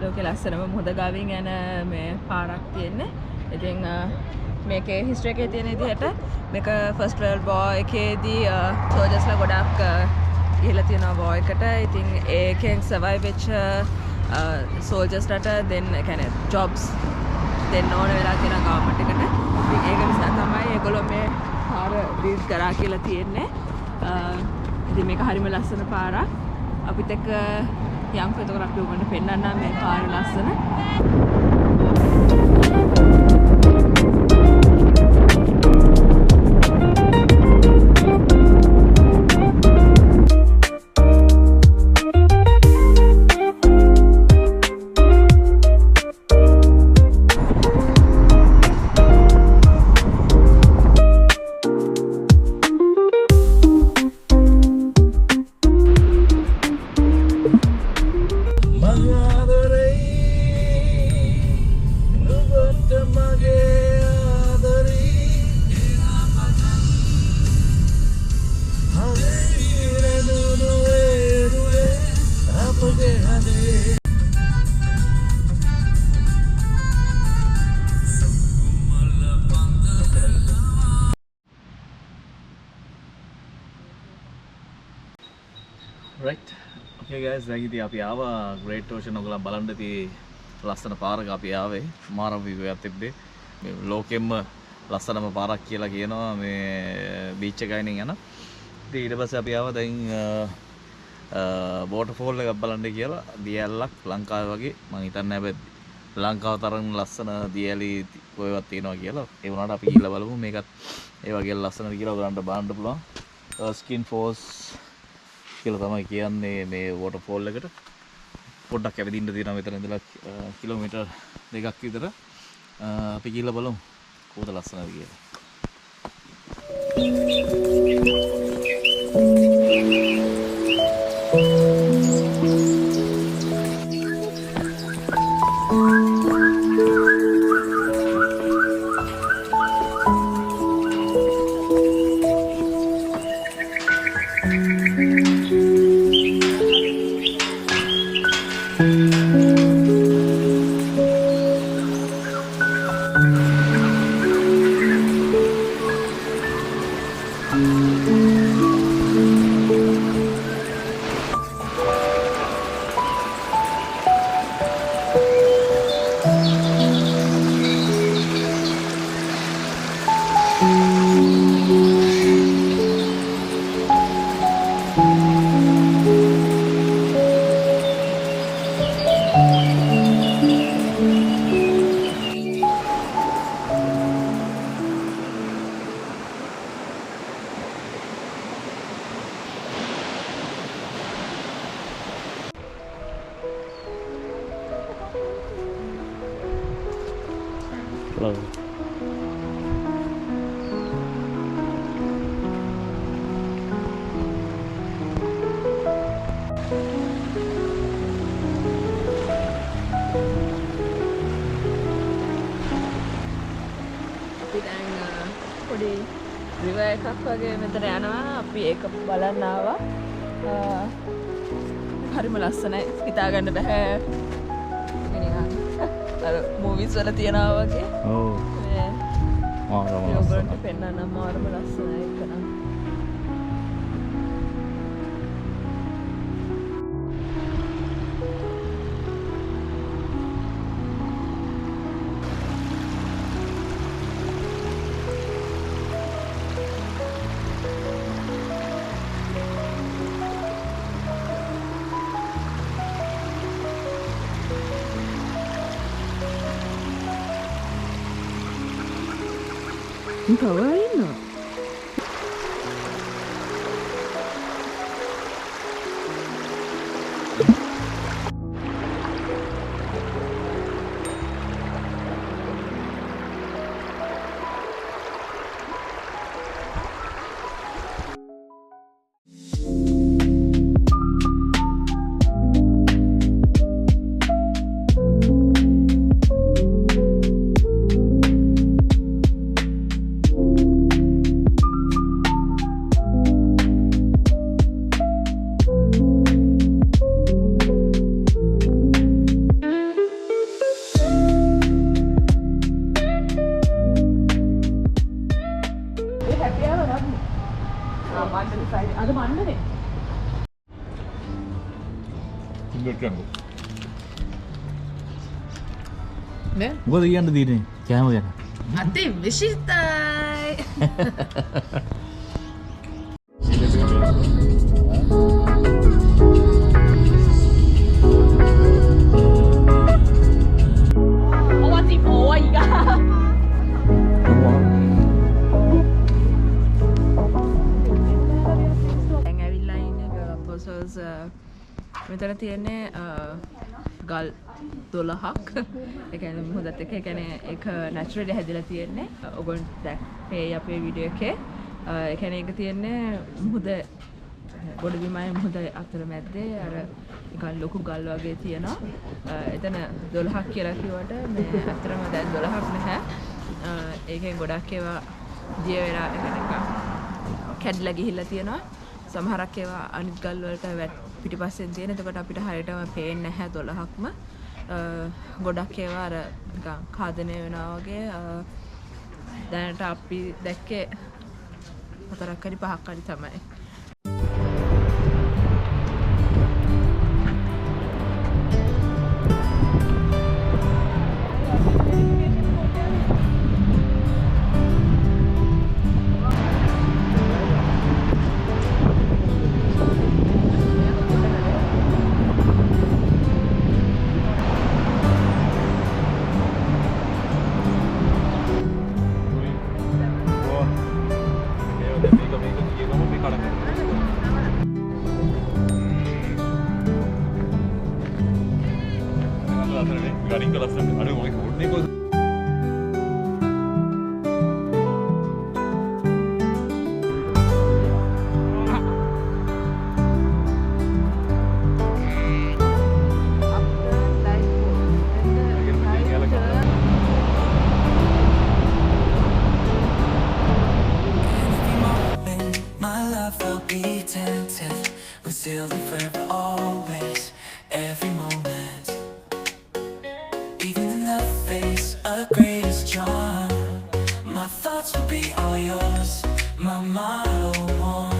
ලෝකේ ලස්සනම මුහුද ගාවින් යන මේ පාරක් තියෙන්නේ. ඉතින් මේකේ හිස්ටරි එකේ තියෙන විදිහට මේක ෆස්ට් වර්ල්ඩ් වෝර් එකේදී සෝල්ජර්ස්ලා ගොඩක් ගිහිලා තියෙනවා වෝර් එකට. ඉතින් ඒකෙන් සර්වයිව් වෙච්ච සෝල්ජර්ස්ලාට දෙන්න කියන්නේ ජොබ්ස් දෙන්න ඕන වෙලා තියෙන ගවර්න්මන්ට් එකට. ඉතින් ඒක නිසා තමයි ඒගොල්ලෝ මේ පාර බිල්ඩ් කරා කියලා තියෙන්නේ. ඉතින් මේක හරිම ලස්සන පාරක්. අපිත් එක්ක යම්කෝ එතකොට අපි උගන්ට පෙන්නන්න මේ පාරේ ලස්සන. Right. Okay guys, දැන් ඉතින් අපි ආවා Great Ocean ඔයගොල්ලෝ බලන්න ඉතින් ලස්සන පාරක අපි ආවේ. මාරම view එකක් තිබ්බේ. මේ ලෝකෙම්ම ලස්සනම පාරක් කියලා කියනවා මේ බීච් එක ගානින් යන. ඉතින් ඊට පස්සේ අපි ආවා දැන් waterfall එකක් බලන්න කියලා. දියැලක් ලංකාවේ වගේ මම හිතන්නේ හැබැයි ලංකාව තරම් ලස්සන දියැලි කොහෙවත් තියෙනවා කියලා. ඒ වුණාට අපි ගිහලා බලමු මේකත් ඒ වගේ ලස්සනද කියලා ඔයගලන්ට බලන්න පුළුවන්. Skin Force කියලා තමයි කියන්නේ මේ waterfall එකට. පොඩ්ඩක් ඇවිදින්න තියෙනවා මෙතන ඉඳලා කිලෝමීටර් 2ක් විතර. අපි ගිහලා බලමු කොහොමද ලස්සනද කියලා. Hello. අපි දැන් පොඩි රිවර් එකක් වගේ මෙතන යනවා. අපි ඒක බලන්න ආවා. හරිම ලස්සනයි. හිතා ගන්න බෑ. අර මූවිස් වල තියනවා වගේ. ඔව්. මාරම ලස්සනයි. ඔයගොල්ලන්ට පෙන්නන්න මාරම ලස්සනයි ඒක නම්. Kawaii no. නේ මොකද කියන්න තියෙන්නේ කෑම ගැන? අති විශිෂ්ටයි මෙතන තියෙන්නේ ගල් 12ක් ඒ කියන්නේ මුහුදත් එක්ක ඒ කියන්නේ ඒක නැචරලි හැදිලා තියෙන්නේ ඔයගොල්ලෝ දැක්කේ අපේ වීඩියෝ එකේ ඒ කියන්නේ ඒක තියෙන්නේ මුහුද ගොඩබිමයි මුහුද අතර මැද්දේ අර නිකන් ලොකු ගල් වගේ තියෙනවා එතන 12ක් කියලා කිව්වට මේ අතරම දැන් 12ක් නැහැ ඒකෙන් ගොඩක් ඒවා දිය වෙලා නිකන් කැඩලා ගිහිල්ලා තියෙනවා සමහරක් ඒවා අනිත් ගල් වලට පිටිපස්සෙන් තියෙන. එතකොට අපිට හරියටම පේන්නේ නැහැ 12ක්ම. ගොඩක් ඒවා අර නිකන් ඛාදනය වෙනවා වගේ දැනට අපි දැක්කේ 4ක් හරි 5ක් හරි තමයි. Garing kelas ada mau ikut nih kok. Still forever, always, every moment. Even in the face of greatest charm, my thoughts will be all yours. My motto won't